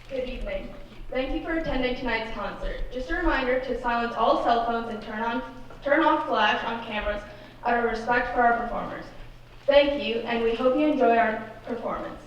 Good evening. Thank you for attending tonight's concert. Just a reminder to silence all cell phones and turn off flash on cameras out of respect for our performers. Thank you, and we hope you enjoy our performance.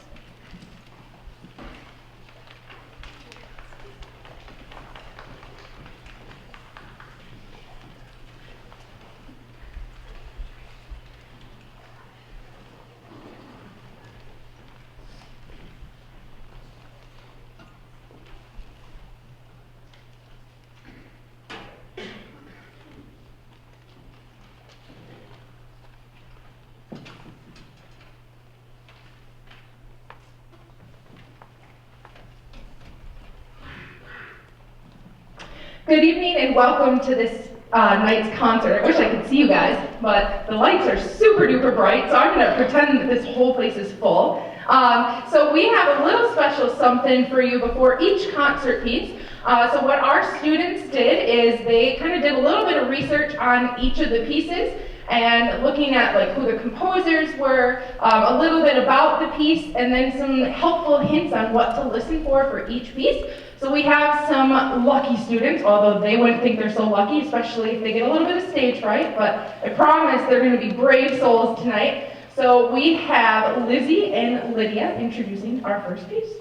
Good evening and welcome to this night's concert. I wish I could see you guys, but the lights are super duper bright, so I'm going to pretend that this whole place is full. So we have a little special something for you before each concert piece. So what our students did is they kind of did a little bit of research on each of the pieces and looking at like who the composers were, a little bit about the piece, and then some helpful hints on what to listen for each piece. So we have some lucky students, although they wouldn't think they're so lucky, especially if they get a little bit of stage fright, but I promise they're going to be brave souls tonight. So we have Lizzie and Lydia introducing our first piece.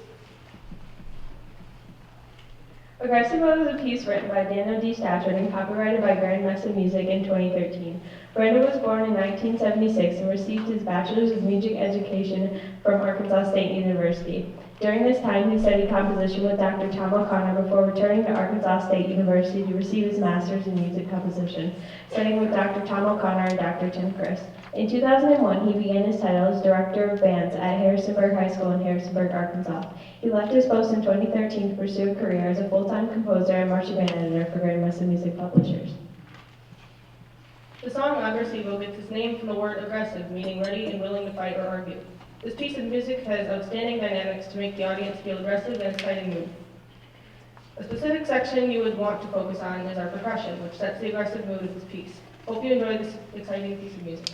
Aggressive Mode is a piece written by Daniel D. Stafford and copyrighted by Grand Mesa Music in 2013. Brando was born in 1976 and received his Bachelor's of Music Education from Arkansas State University. During this time, he studied composition with Dr. Tom O'Connor before returning to Arkansas State University to receive his master's in music composition, studying with Dr. Tom O'Connor and Dr. Tim Chris. In 2001, he began his title as Director of Bands at Harrisonburg High School in Harrisonburg, Arkansas. He left his post in 2013 to pursue a career as a full-time composer and marching band editor for Grand Mesa Music Publishers. The song Aggressivo gets its name from the word aggressive, meaning ready and willing to fight or argue. This piece of music has outstanding dynamics to make the audience feel aggressive and exciting mood. A specific section you would want to focus on is our percussion, which sets the aggressive mood of this piece. Hope you enjoy this exciting piece of music.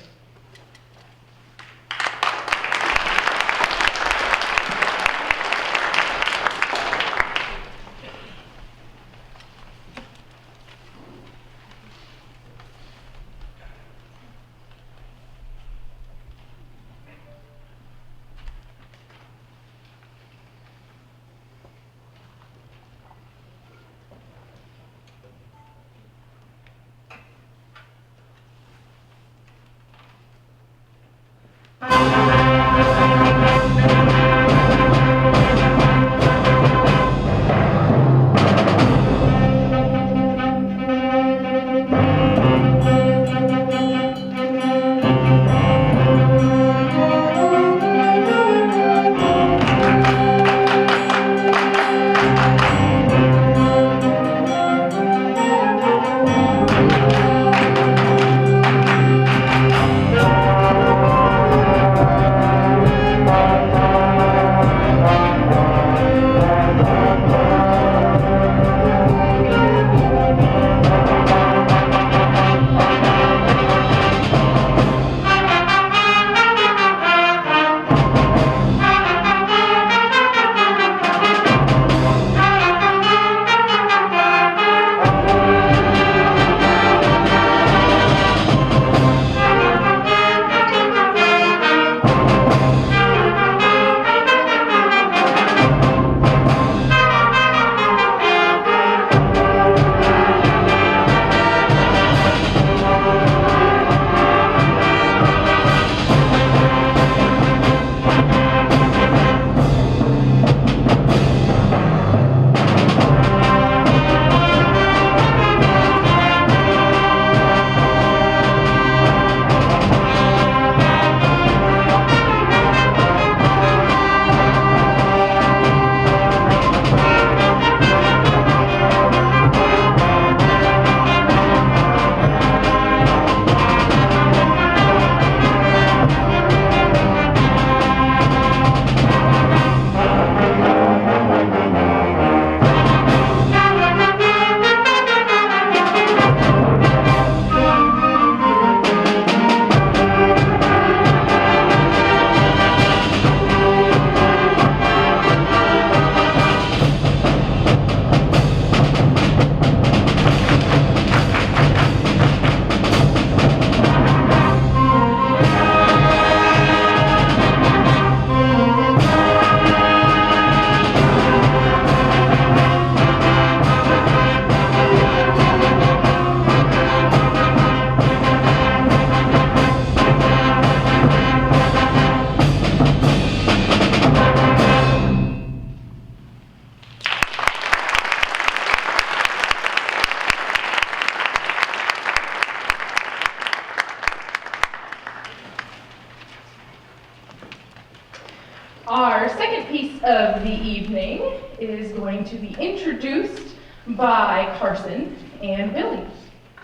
of the evening is going to be introduced by Carson and Billy.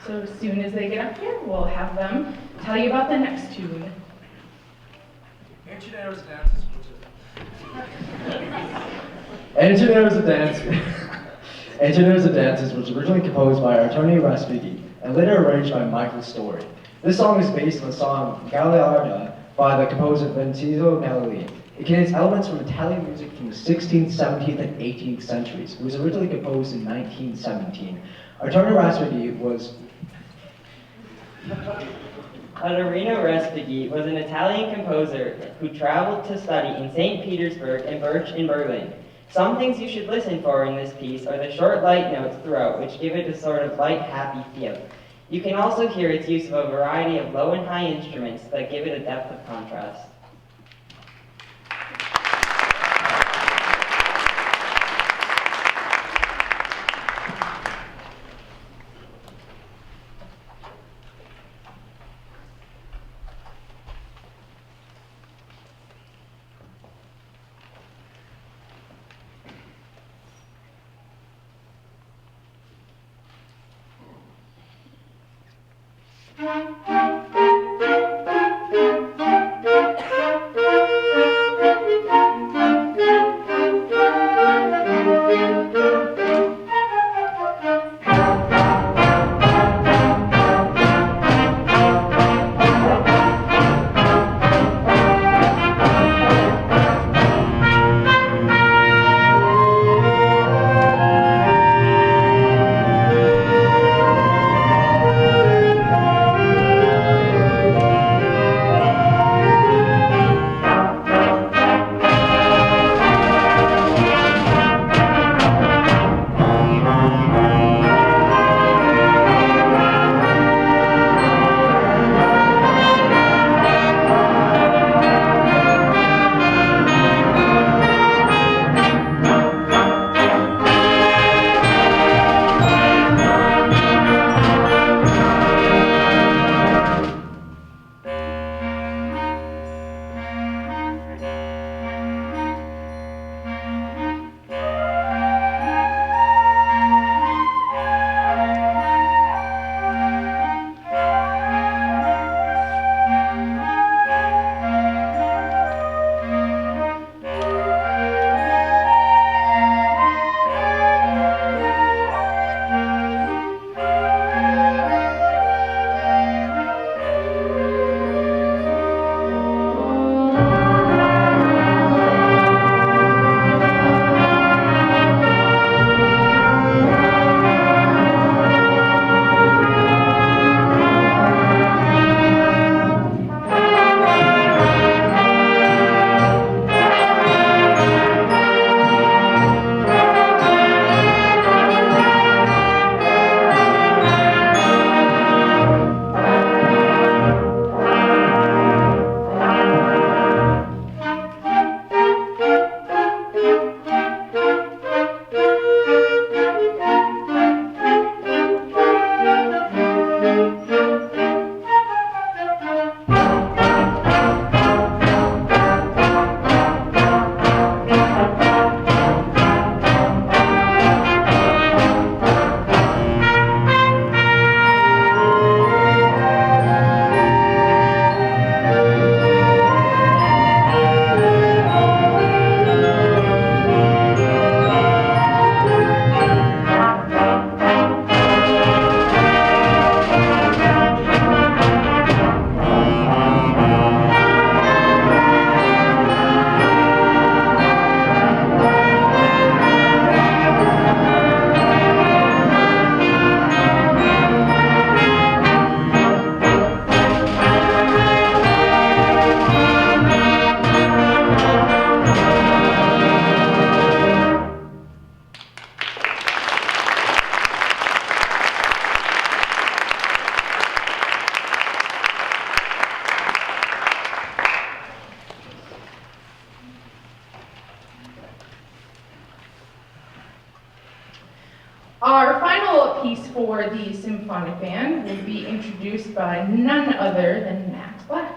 So as soon as they get up here, we'll have them tell you about the next tune. Engineers dances. Engineers of Dance. Engineers of Dances was originally composed by Artoni Raspighi and later arranged by Michael Story. This song is based on the song Gagliarda by the composer Vincenzo Nalini. It contains elements from Italian music from the 16th, 17th, and 18th centuries. It was originally composed in 1917. Artoni Raspighi was... Arturo Respighi was an Italian composer who traveled to study in St. Petersburg and in Berlin. Some things you should listen for in this piece are the short light notes throughout, which give it a sort of light, happy feel. You can also hear its use of a variety of low and high instruments that give it a depth of contrast. Our final piece for the symphonic band will be introduced by none other than Max Black.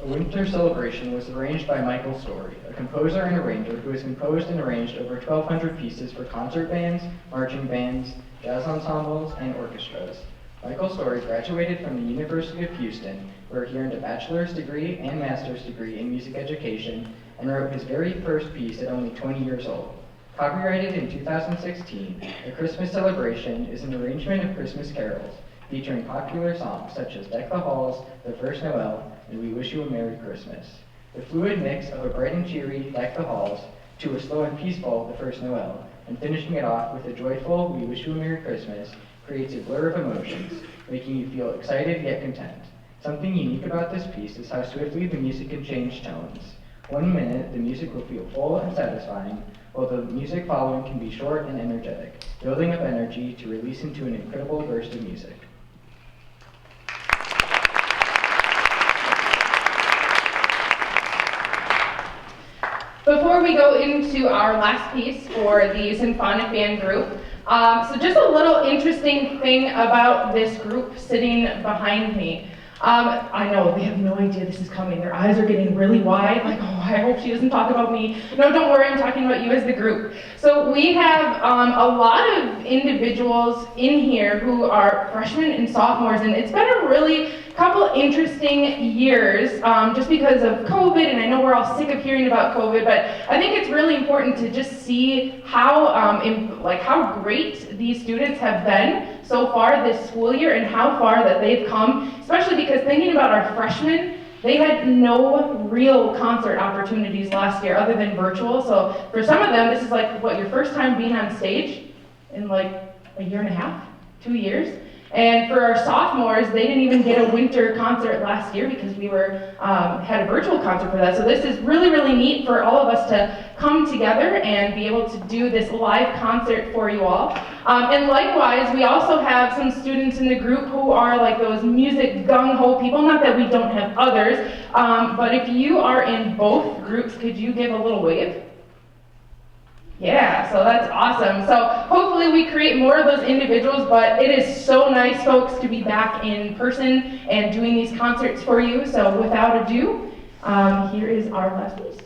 A winter celebration was arranged by Michael Story, a composer and arranger who has composed and arranged over 1,200 pieces for concert bands, marching bands, jazz ensembles, and orchestras. Michael Story graduated from the University of Houston, where he earned a bachelor's degree and master's degree in music education, and wrote his very first piece at only 20 years old. Copyrighted in 2016, The Christmas Celebration is an arrangement of Christmas carols, featuring popular songs such as Deck the Halls, The First Noel, and We Wish You a Merry Christmas. The fluid mix of a bright and cheery Deck the Halls to a slow and peaceful The First Noel, and finishing it off with a joyful We Wish You a Merry Christmas creates a blur of emotions, making you feel excited yet content. Something unique about this piece is how swiftly the music can change tones. 1 minute, the music will feel full and satisfying, while the music following can be short and energetic, building up energy to release into an incredible burst of music. Before we go into our last piece for the symphonic band group, so just a little interesting thing about this group sitting behind me. I know, they have no idea this is coming. Their eyes are getting really wide, like, oh, I hope she doesn't talk about me. No, don't worry, I'm talking about you as the group. So we have a lot of individuals in here who are freshmen and sophomores, and it's been a really couple interesting years just because of COVID, and I know we're all sick of hearing about COVID, but I think it's really important to just see how, how great these students have been so far this school year and how far that they've come, especially because thinking about our freshmen, they had no real concert opportunities last year other than virtual. So for some of them, this is like, what, your first time being on stage in like a year and a half, 2 years? And for our sophomores, they didn't even get a winter concert last year because we had a virtual concert for that. So this is really, really neat for all of us to come together and be able to do this live concert for you all. And likewise, we also have some students in the group who are like those music gung-ho people. Not that we don't have others, but if you are in both groups, could you give a little wave? Yeah, so that's awesome. So hopefully we create more of those individuals, but it is so nice, folks, to be back in person and doing these concerts for you. So without ado, here is our last piece.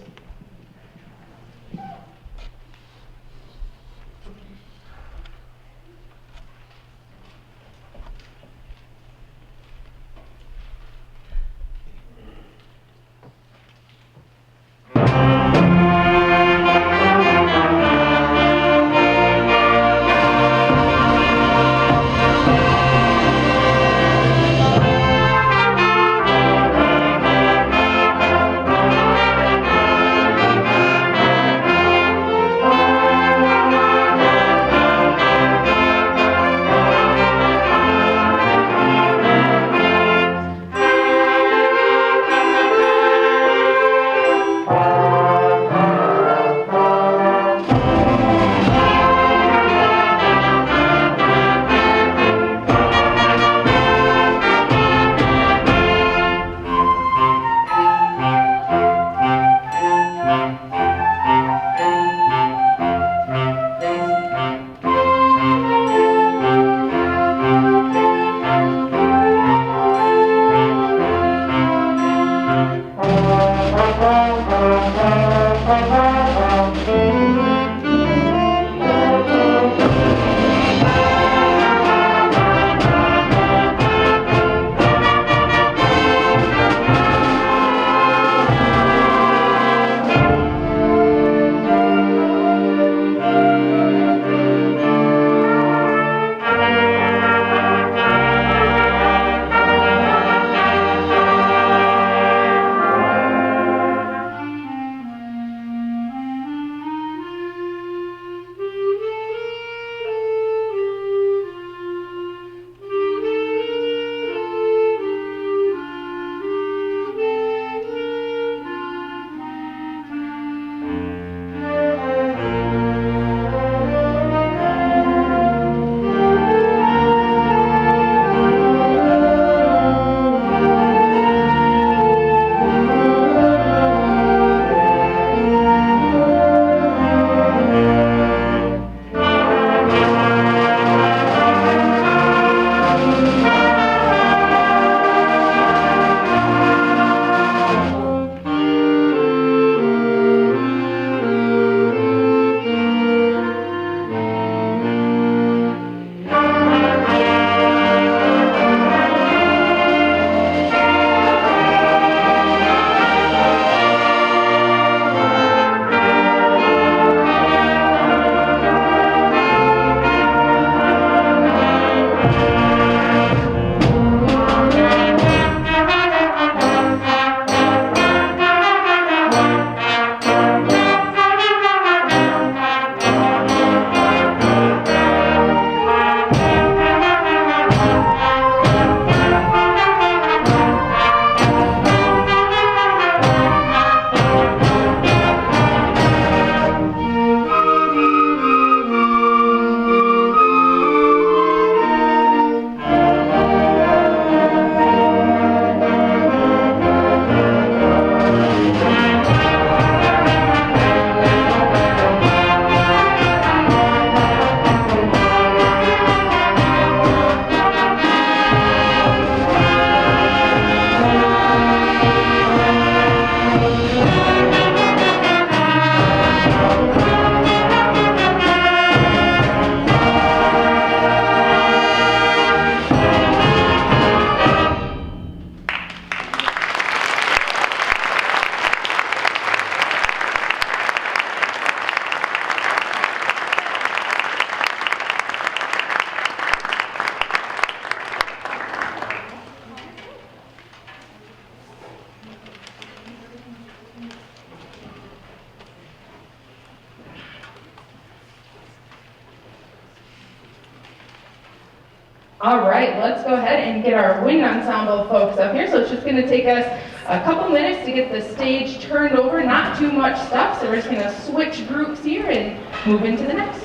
All right, let's go ahead and get our wind ensemble folks up here. So it's just going to take us a couple minutes to get the stage turned over, not too much stuff. So we're just going to switch groups here and move into the next.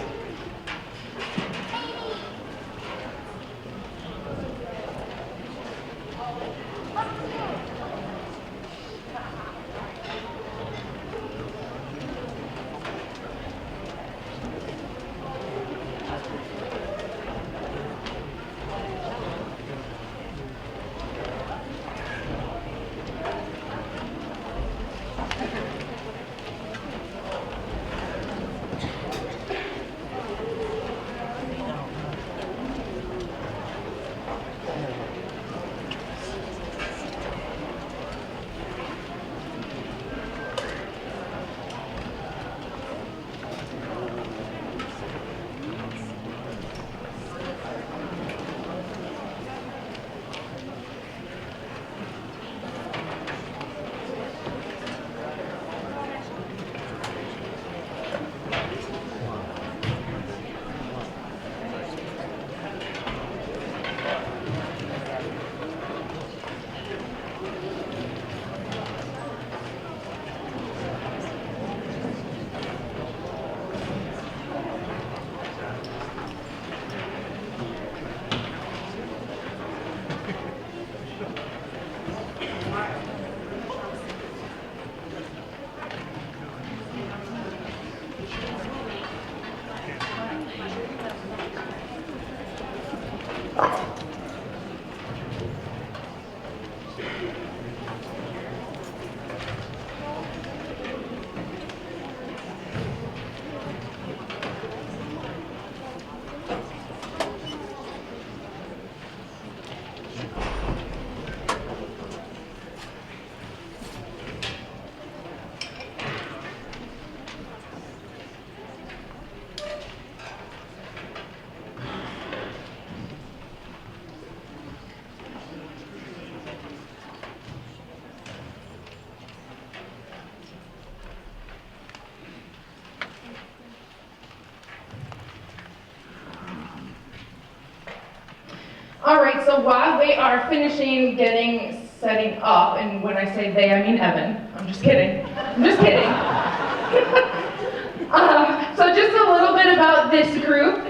All right, so while they are finishing setting up, and when I say they, I mean Evan. I'm just kidding. I'm just kidding. So just a little bit about this group.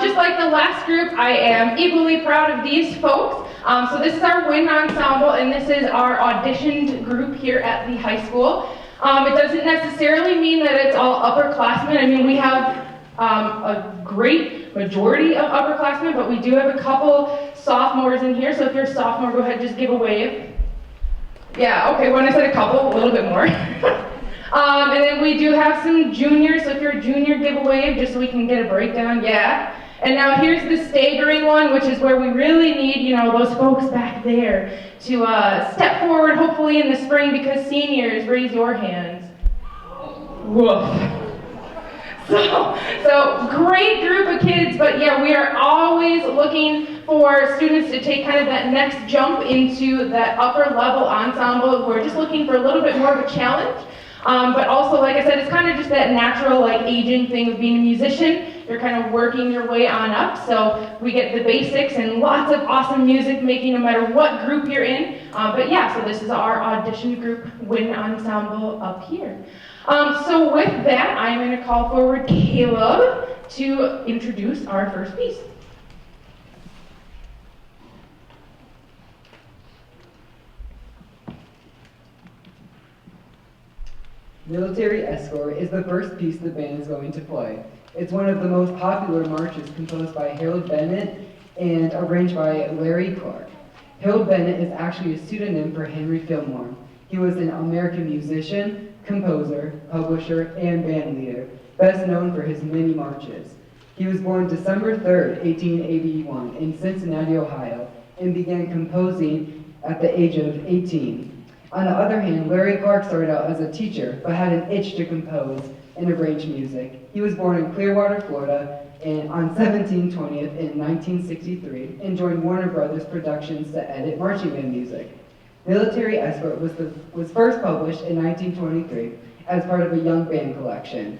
Just like the last group, I am equally proud of these folks. So this is our wind ensemble, and this is our auditioned group here at the high school. It doesn't necessarily mean that it's all upperclassmen. I mean, we have a great majority of upperclassmen, but we do have a couple sophomores in here. So if you're a sophomore, go ahead, just give a wave. Yeah, okay, when I said a couple, a little bit more. And then we do have some juniors, so if you're a junior, give a wave just so we can get a breakdown, yeah. And now here's the staggering one, which is where we really need, those folks back there to step forward, hopefully in the spring, because seniors, raise your hands. Woof. So great group of kids, but yeah, we are always looking for students to take kind of that next jump into that upper level ensemble. We're just looking for a little bit more of a challenge. But also, like I said, it's kind of just that natural, aging thing of being a musician. You're kind of working your way on up, so we get the basics and lots of awesome music making no matter what group you're in. But yeah, so this is our audition group wind ensemble up here. So with that, I'm going to call forward Caleb to introduce our first piece. Military Escort is the first piece the band is going to play. It's one of the most popular marches composed by Harold Bennett and arranged by Larry Clark. Harold Bennett is actually a pseudonym for Henry Fillmore. He was an American musician, composer, publisher, and band leader, best known for his many marches. He was born December 3rd, 1881 in Cincinnati, Ohio, and began composing at the age of 18. On the other hand, Larry Clark started out as a teacher, but had an itch to compose and arrange music. He was born in Clearwater, Florida, on 17/20th in 1963, and joined Warner Brothers Productions to edit marching band music. Military Escort was first published in 1923 as part of a young band collection.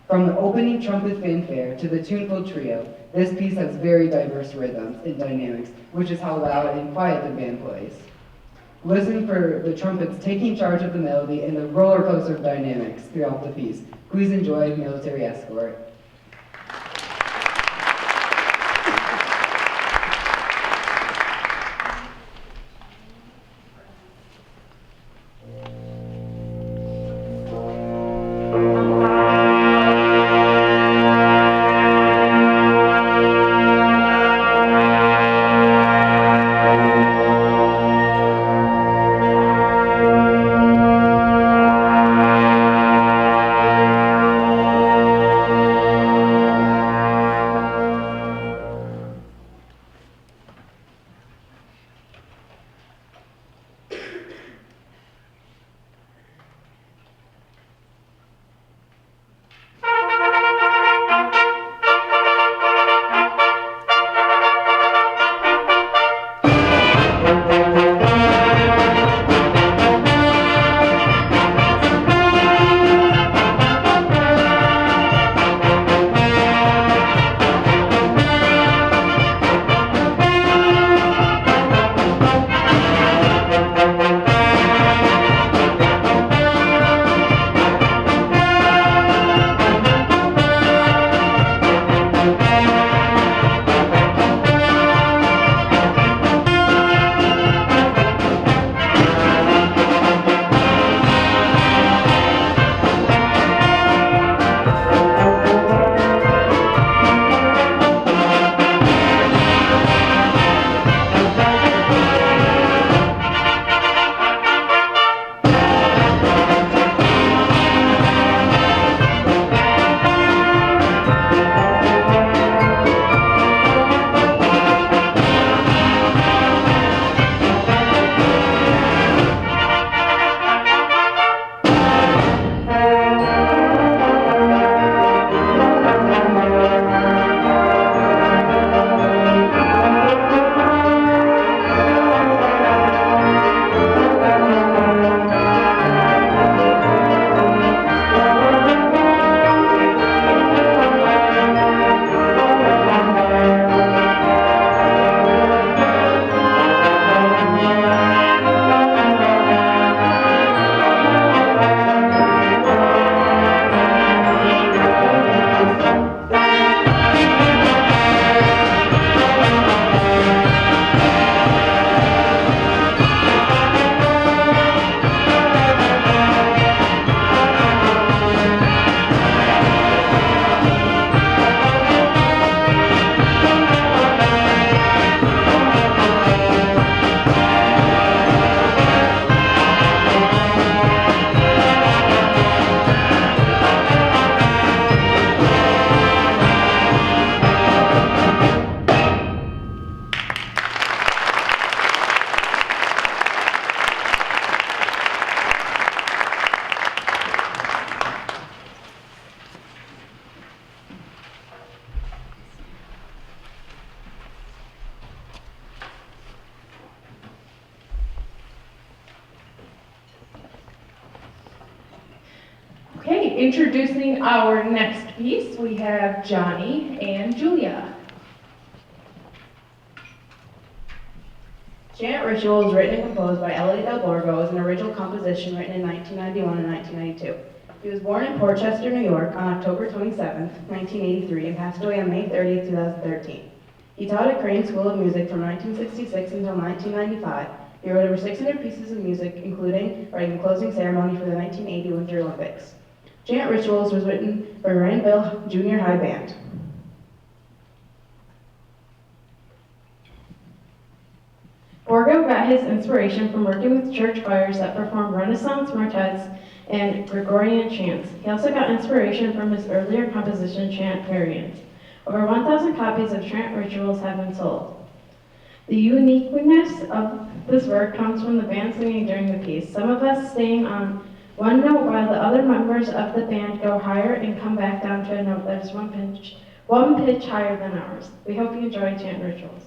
From the opening trumpet fanfare to the tuneful trio, this piece has very diverse rhythms and dynamics, which is how loud and quiet the band plays. Listen for the trumpets taking charge of the melody and the roller coaster of dynamics throughout the piece. Please enjoy Military Escort. Okay, introducing our next piece, we have Johnny and Julia. Chant Ritual was written and composed by Ellie Del Borgo as an original composition written in 1991 and 1992. He was born in Portchester, New York on October 27, 1983 and passed away on May 30, 2013. He taught at Crane School of Music from 1966 until 1995. He wrote over 600 pieces of music, including writing the closing ceremony for the 1980 Winter Olympics. Chant Rituals was written for Granville Junior High Band. Borgo got his inspiration from working with church choirs that performed Renaissance motets and Gregorian chants. He also got inspiration from his earlier composition, Chant Variants. Over 1,000 copies of Chant Rituals have been sold. The uniqueness of this work comes from the band singing during the piece, some of us staying on one note while the other members of the band go higher and come back down to a note that is one pitch higher than ours. We hope you enjoy Chant Rituals.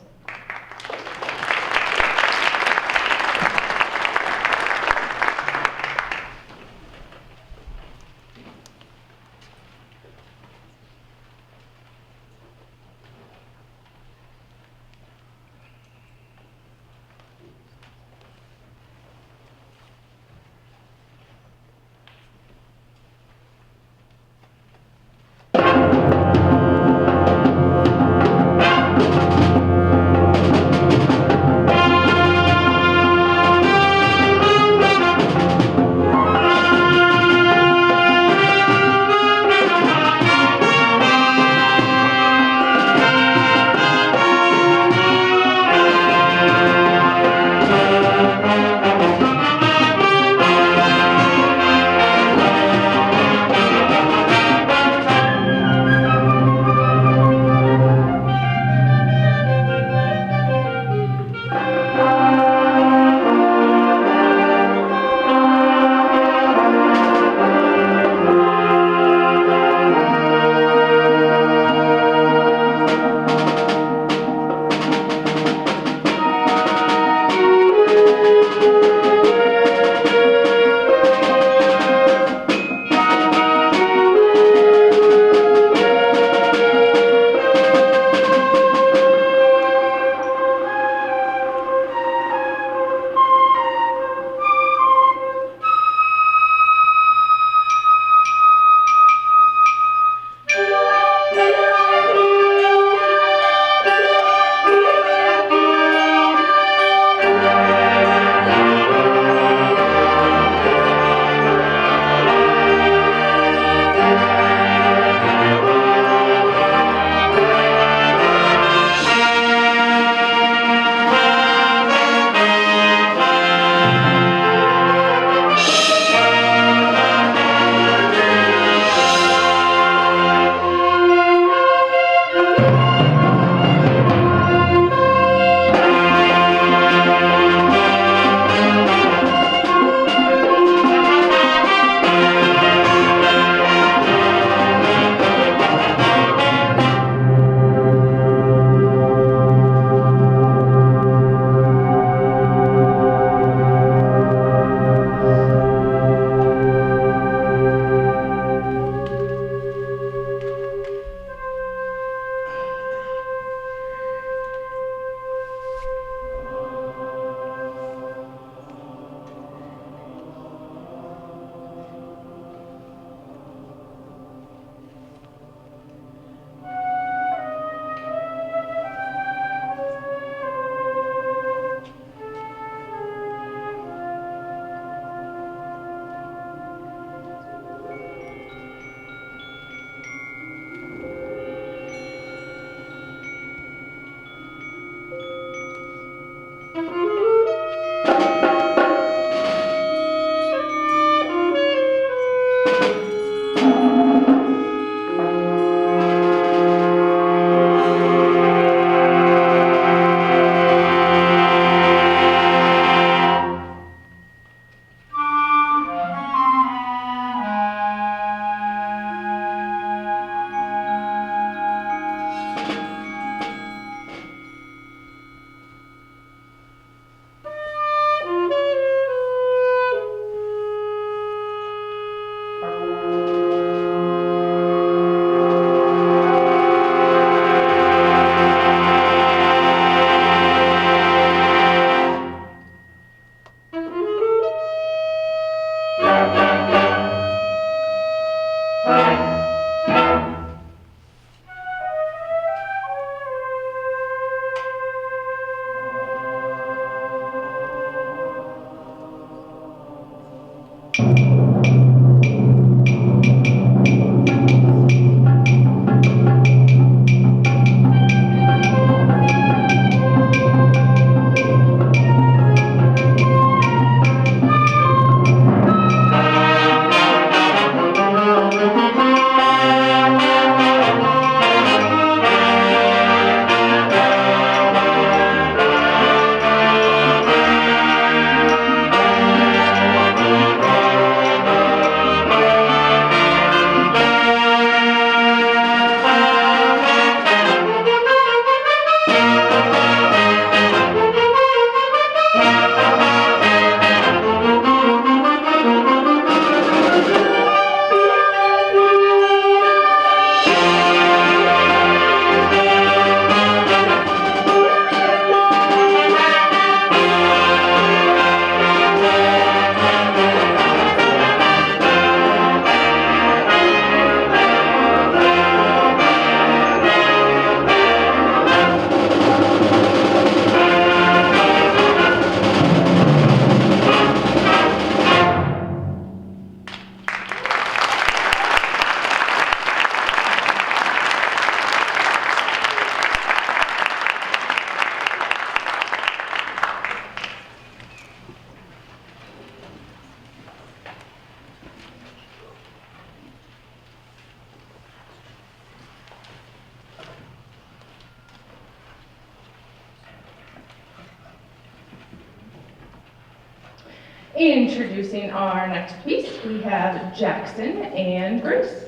Introducing our next piece, we have Jackson and Grace.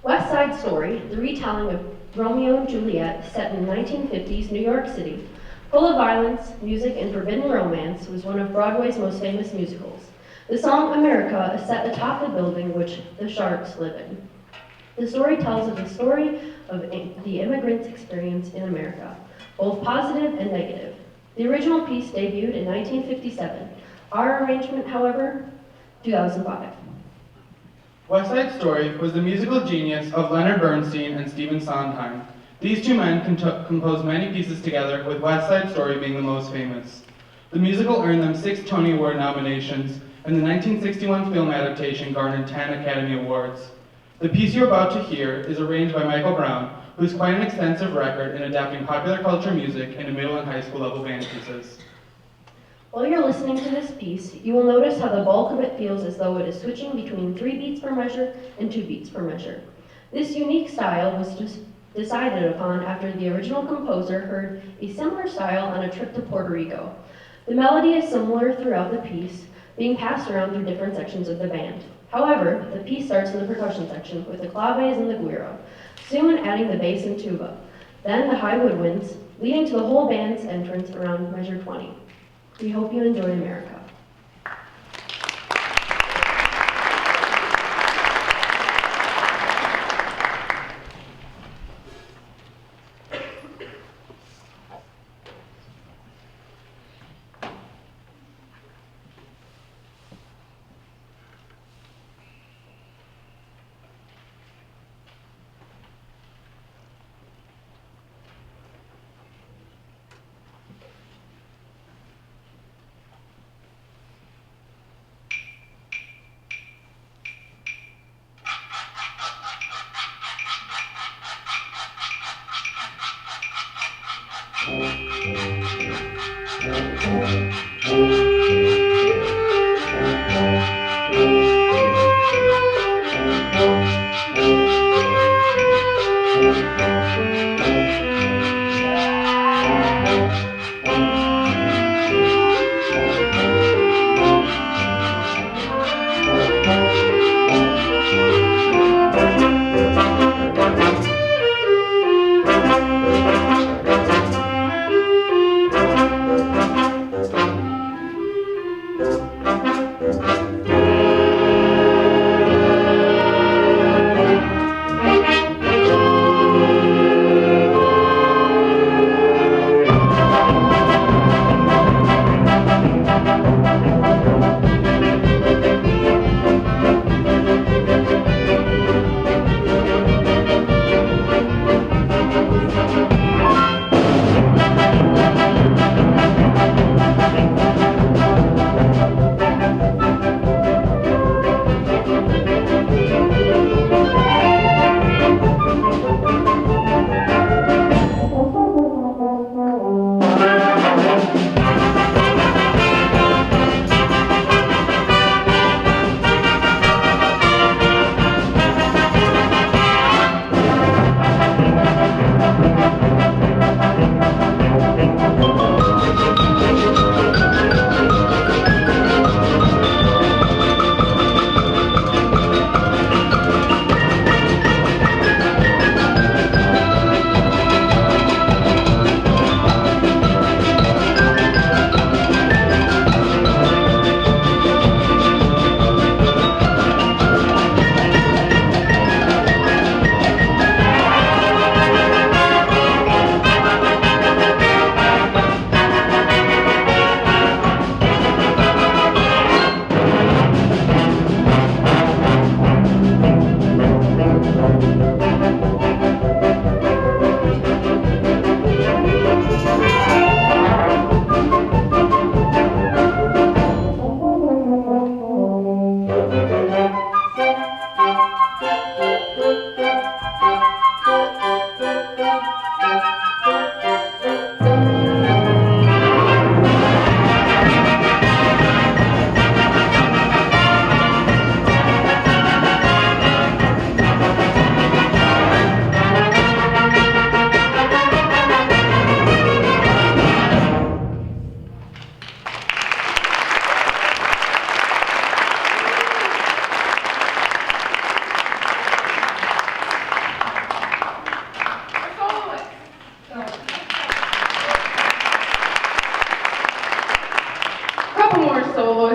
West Side Story, the retelling of Romeo and Juliet set in 1950s New York City, full of violence, music, and forbidden romance, was one of Broadway's most famous musicals. The song America is set atop the building which the Sharks live in. The story tells of the story of the immigrants' experience in America, both positive and negative. The original piece debuted in 1957. Our arrangement, however, 2005. West Side Story was the musical genius of Leonard Bernstein and Stephen Sondheim. These two men composed many pieces together, with West Side Story being the most famous. The musical earned them 6 Tony Award nominations, and the 1961 film adaptation garnered 10 Academy Awards. The piece you're about to hear is arranged by Michael Brown, who has quite an extensive record in adapting popular culture music into middle and high school level band pieces. While you're listening to this piece, you will notice how the bulk of it feels as though it is switching between 3 beats per measure and 2 beats per measure. This unique style was decided upon after the original composer heard a similar style on a trip to Puerto Rico. The melody is similar throughout the piece, being passed around through different sections of the band. However, the piece starts in the percussion section with the claves and the guiro, soon adding the bass and tuba, then the high woodwinds, leading to the whole band's entrance around measure 20. We hope you enjoy America.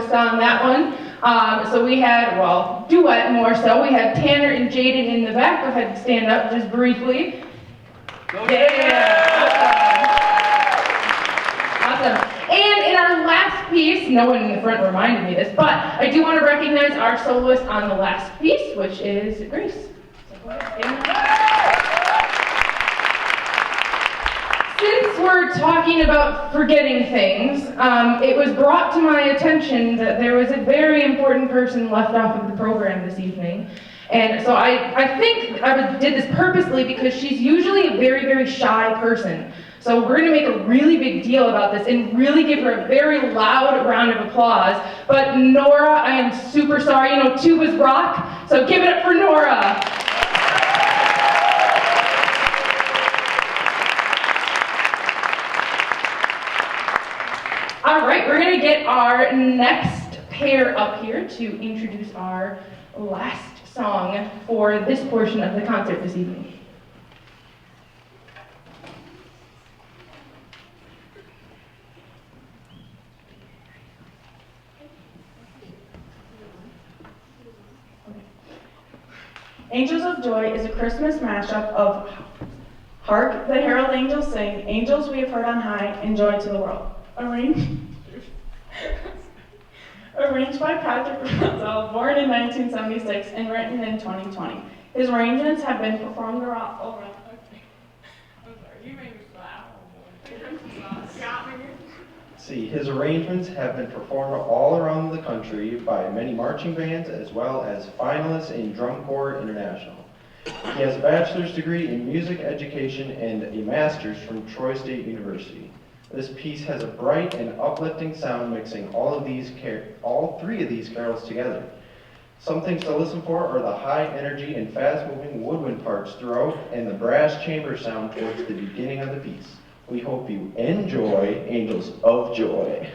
sung that one. So we had, well, duet more so. We had Tanner and Jaden in the back. Go ahead and stand up just briefly. Yeah! Awesome. And in our last piece, no one in the front reminded me this, but I do want to recognize our soloist on the last piece, which is Grace. So go ahead, stand up. Since we're talking about forgetting things, it was brought to my attention that there was a very important person left off of the program this evening. And so I think I did this purposely because she's usually a very, very shy person. So we're going to make a really big deal about this and really give her a very loud round of applause. But Nora, I am super sorry. You know, tubas rock, so give it up for Nora. All right, we're going to get our next pair up here to introduce our last song for this portion of the concert this evening. Angels of Joy is a Christmas mashup of Hark the Herald Angels Sing, Angels We Have Heard on High, and Joy to the World. Arranged by Patrick Russell, born in 1976 and written in 2020. His arrangements have been performed around. Oh, okay. I'm sorry, you made me laugh. See, his arrangements have been performed all around the country by many marching bands as well as finalists in Drum Corps International. He has a bachelor's degree in music education and a master's from Troy State University. This piece has a bright and uplifting sound mixing all three of these carols together. Some things to listen for are the high energy and fast moving woodwind parts throughout and the brass chamber sound towards the beginning of the piece. We hope you enjoy Angels of Joy.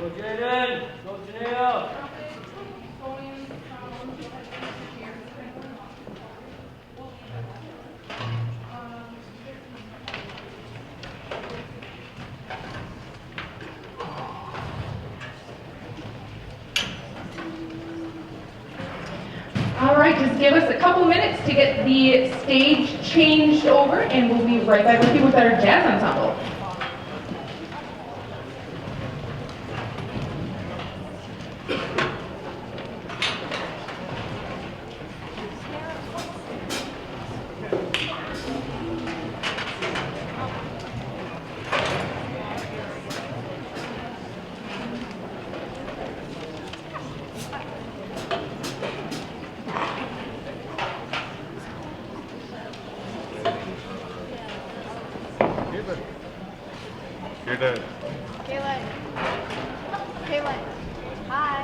All right, just give us a couple minutes to get the stage changed over, and we'll be right back with you with our jazz ensemble. You're dead. Kaylin. Kaylin. Hi.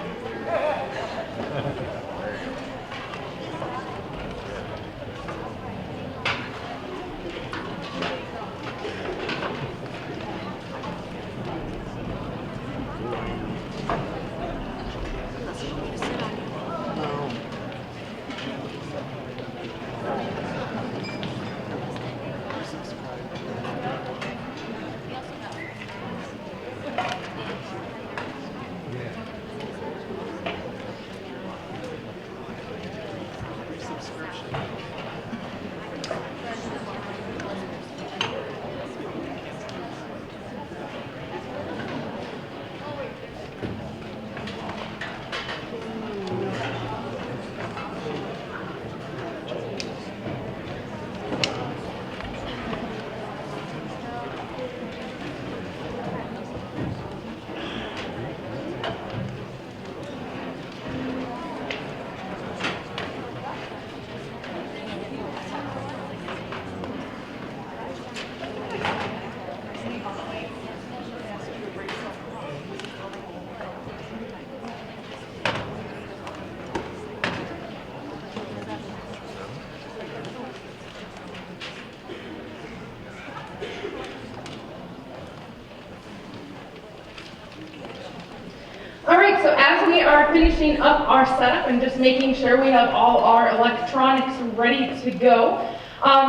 All right, so as we are finishing up our setup and just making sure we have all our electronics ready to go,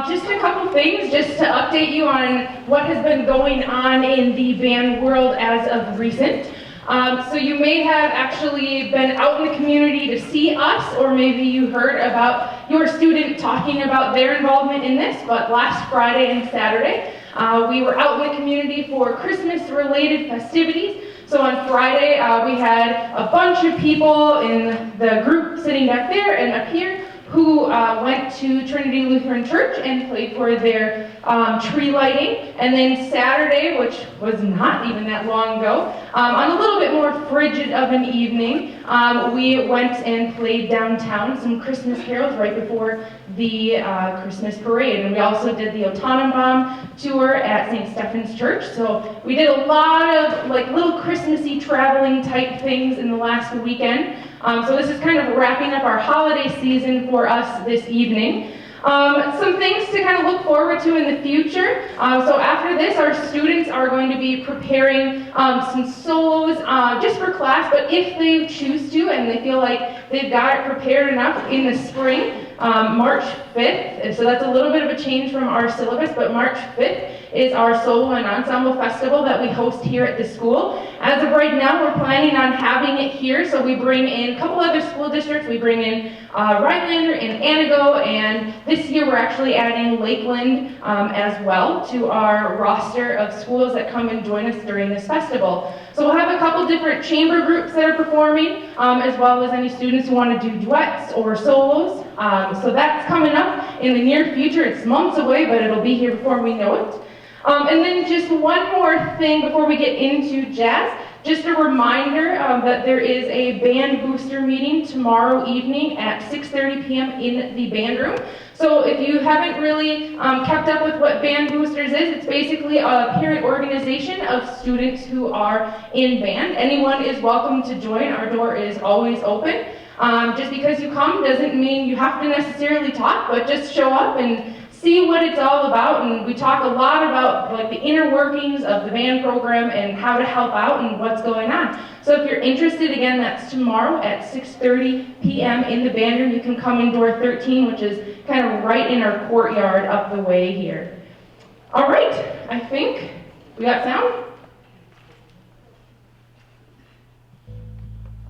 just a couple things just to update you on what has been going on in the band world as of recent. So you may have actually been out in the community to see us, or maybe you heard about your student talking about their involvement in this, but last Friday and Saturday, we were out in the community for Christmas-related festivities. So on Friday, we had a bunch of people in the group sitting back there and up here who went to Trinity Lutheran Church and played for their tree lighting. And then Saturday, which was not even that long ago, on a little bit more frigid of an evening, we went and played downtown some Christmas carols right before the Christmas parade. And we also did the O Tannenbaum tour at St. Stephen's Church. So we did a lot of like little Christmassy traveling type things in the last weekend. So this is kind of wrapping up our holiday season for us this evening. Some things to kind of look forward to in the future. So after this, our students are going to be preparing some solos just for class, but if they choose to and they feel like they've got it prepared enough in the spring, March 5th, so that's a little bit of a change from our syllabus, but March 5th is our solo and ensemble festival that we host here at the school. As of right now, we're planning on having it here, so we bring in a couple other school districts. We bring in Rhinelander and Anago, and this year we're actually adding Lakeland as well to our roster of schools that come and join us during this festival. So we'll have a couple different chamber groups that are performing, as well as any students who want to do duets or solos. So that's coming up in the near future. It's months away, but it'll be here before we know it. And then just one more thing before we get into jazz. Just a reminder that there is a band booster meeting tomorrow evening at 6:30 p.m. in the band room. So if you haven't really kept up with what Band Boosters is, it's basically a parent organization of students who are in band. Anyone is welcome to join. Our door is always open. Just because you come doesn't mean you have to necessarily talk, but just show up and see what it's all about, and we talk a lot about like the inner workings of the band program and how to help out and what's going on. So if you're interested, again, that's tomorrow at 6:30 p.m. in the band room. You can come in door 13, which is kind of right in our courtyard up the way here. All right, I think we got sound?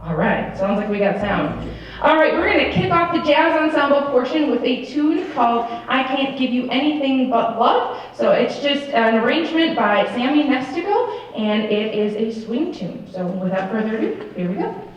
All right, sounds like we got sound. All right, we're going to kick off the jazz ensemble portion with a tune called I Can't Give You Anything But Love. So it's just an arrangement by Sammy Nestico, and it is a swing tune. So without further ado, here we go.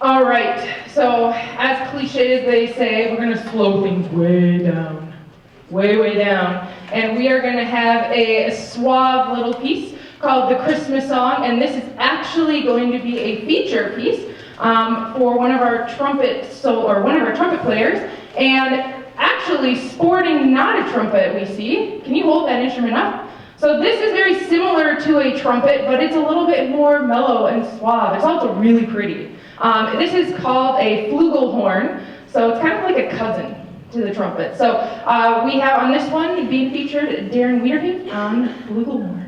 All right, so as cliche as they say, we're gonna slow things way down, way down. And we are gonna have a suave little piece called the Christmas Song, and this is actually going to be a feature piece for one of our trumpet players, and actually sporting not a trumpet we see. Can you hold that instrument up? So this is very similar to a trumpet, but it's a little bit more mellow and suave. It's also really pretty. This is called a flugelhorn, so it's kind of like a cousin to the trumpet. So we have on this one being featured Darren Weirby on flugelhorn.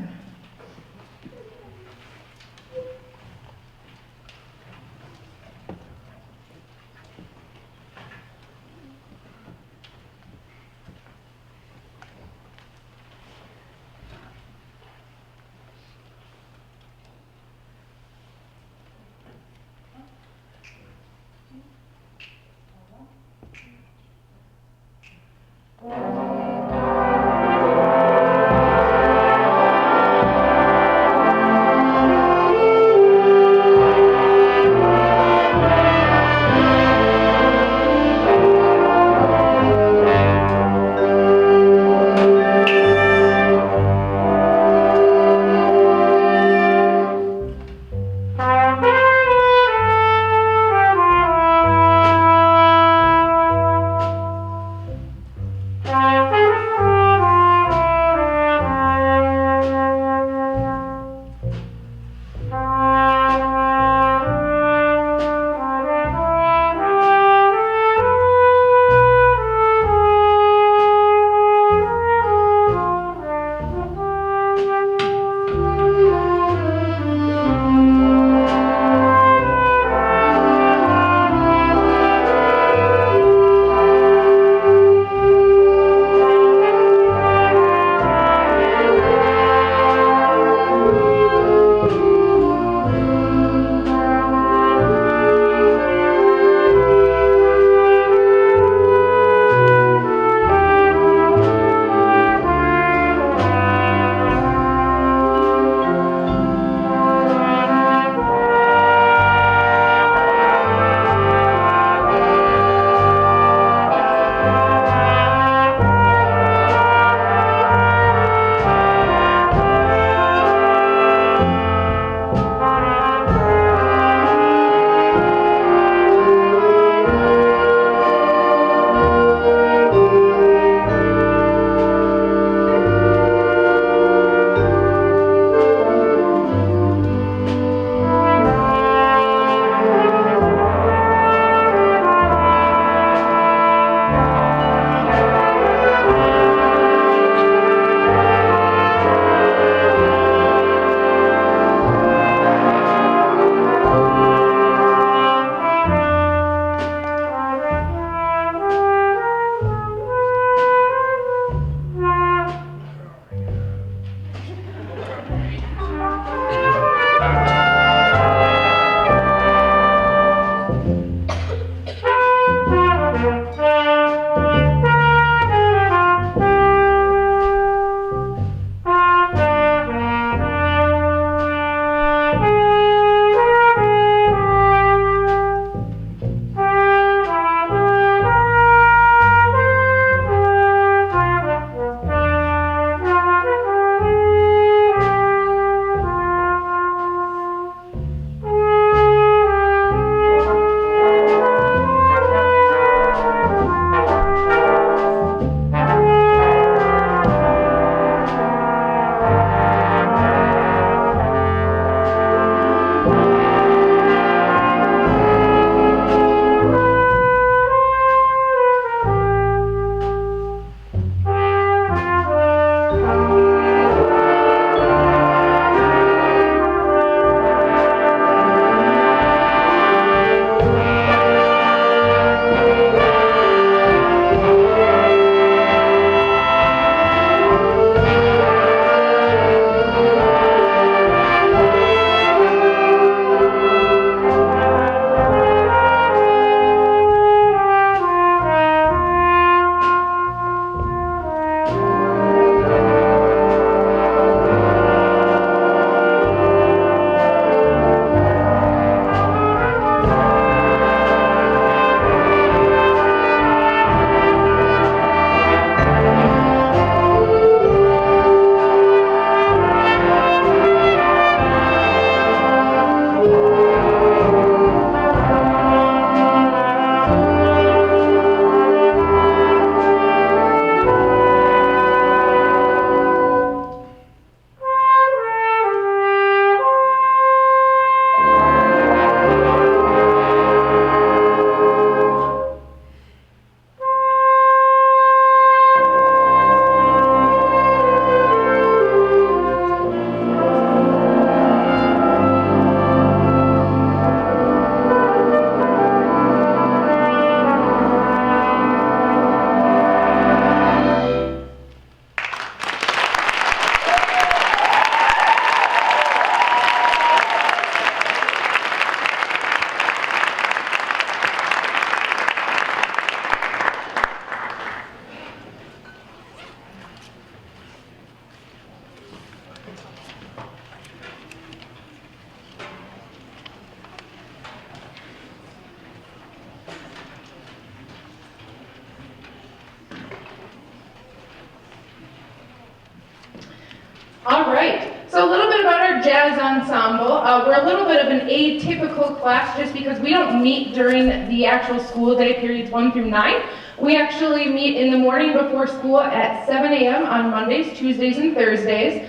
jazz ensemble. We're a little bit of an atypical class just because we don't meet during the actual school day, periods 1 through 9. We actually meet in the morning before school at 7 a.m. on Mondays, Tuesdays, and Thursdays.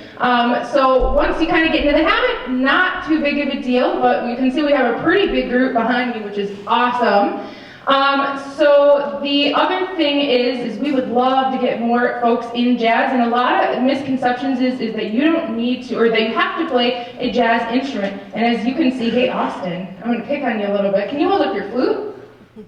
So once you kind of get into the habit, not too big of a deal, but you can see we have a pretty big group behind me, which is awesome. So the other thing is we would love to get more folks in jazz, and a lot of misconceptions is that you don't need to, or that you have to play a jazz instrument. And as you can see, hey Austin, I'm going to pick on you a little bit. Can you hold up your flute?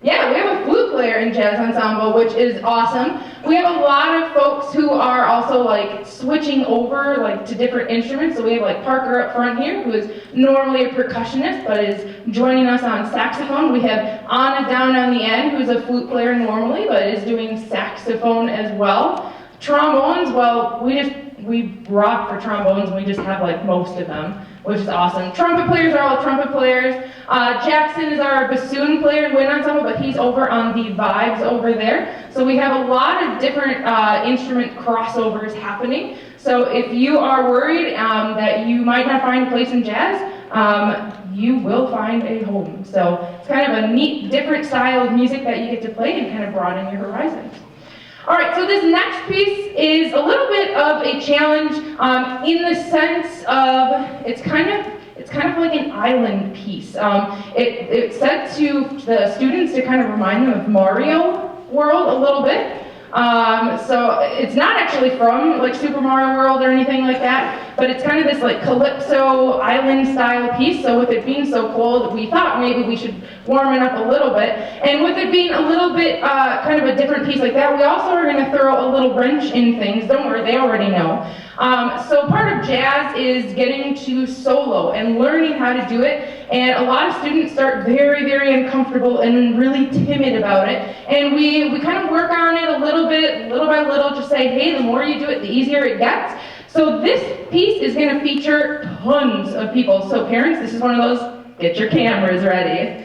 Yeah, we have a flute player in jazz ensemble, which is awesome. We have a lot of folks who are also like switching over like to different instruments. So we have like Parker up front here, who is normally a percussionist, but is joining us on saxophone. We have Anna down on the end, who's a flute player normally, but is doing saxophone as well. Trombones, well, we rock for trombones, and we just have like most of them, which is awesome. Trumpet players are all trumpet players. Jackson is our bassoon player in wind ensemble, but he's over on the vibes over there. So we have a lot of different instrument crossovers happening. So if you are worried that you might not find a place in jazz, you will find a home. So it's kind of a neat, different style of music that you get to play and kind of broaden your horizons. All right, so this next piece is a little bit of a challenge in the sense of it's kind of like an island piece. It's set to the students to kind of remind them of Mario World a little bit. So it's not actually from like Super Mario World or anything like that, but it's kind of this like calypso island style piece. So with it being so cold, we thought maybe we should warm it up a little bit. And with it being a little bit kind of a different piece like that, we also are going to throw a little wrench in things. Don't worry, they already know. So part of jazz is getting to solo and learning how to do it. And a lot of students start very, very uncomfortable and really timid about it. And we kind of work on it a little bit, little by little, just say, hey, the more you do it, the easier it gets. So this piece is going to feature tons of people. So parents, this is one of those, get your cameras ready.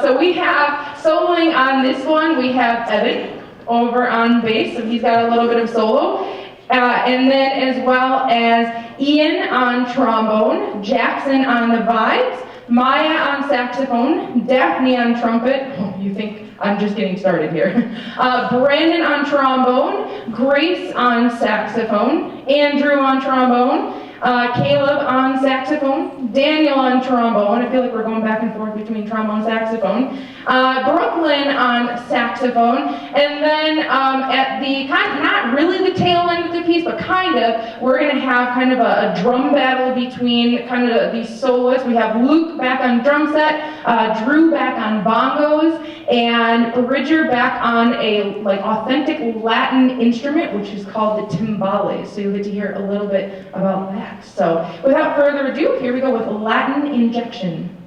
So we have soloing on this one, we have Evan over on bass, so he's got a little bit of solo. And then as well as Ian on trombone, Jackson on the vibes, Maya on saxophone, Daphne on trumpet. Oh, you think I'm just getting started here. Brandon on trombone, Grace on saxophone, Andrew on trombone, Caleb on saxophone, Daniel on trombone. I feel like we're going back and forth between trombone and saxophone. Brooklyn on saxophone. And then at the, kind of, not really the tail end of the piece, but kind of, we're going to have kind of a drum battle between kind of these soloists. We have Luke back on drum set, Drew back on bongos, and Bridger back on a like authentic Latin instrument, which is called the timbales. So you'll get to hear a little bit about that. So without further ado, here we go with Latin injection.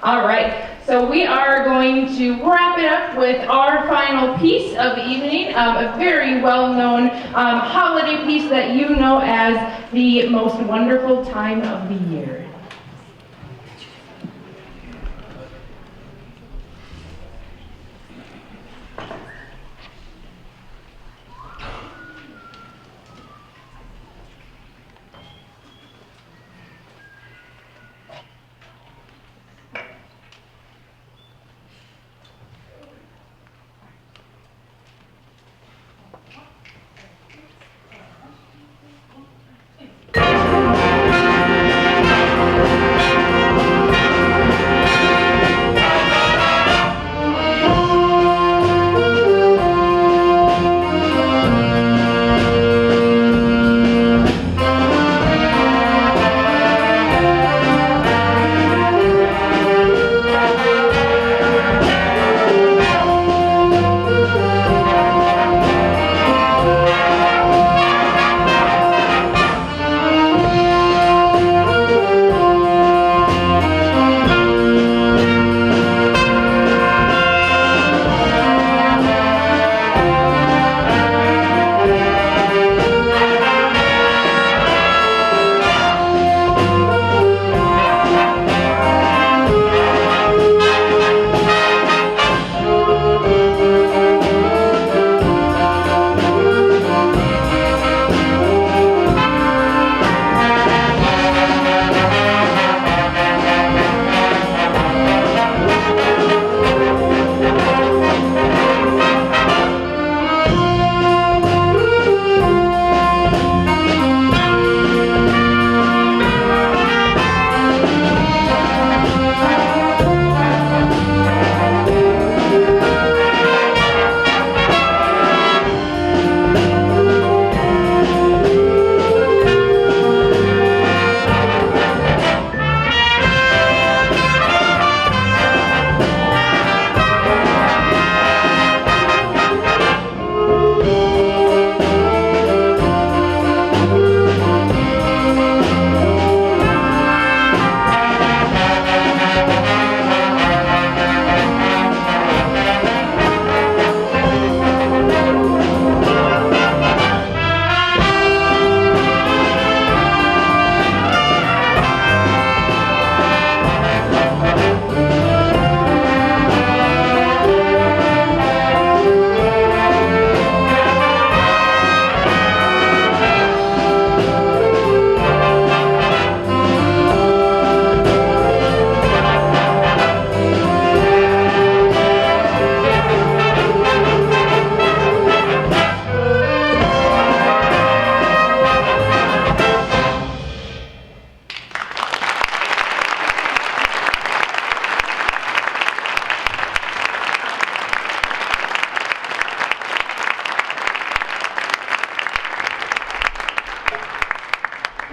All right, so we are going to wrap it up with our final piece of the evening, a very well-known holiday piece that you know as the most wonderful time of the year.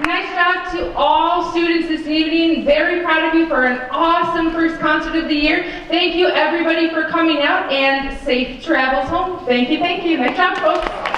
Nice job to all students this evening. Very proud of you for an awesome first concert of the year. Thank you everybody for coming out and safe travels home. Thank you, thank you. Nice job, folks.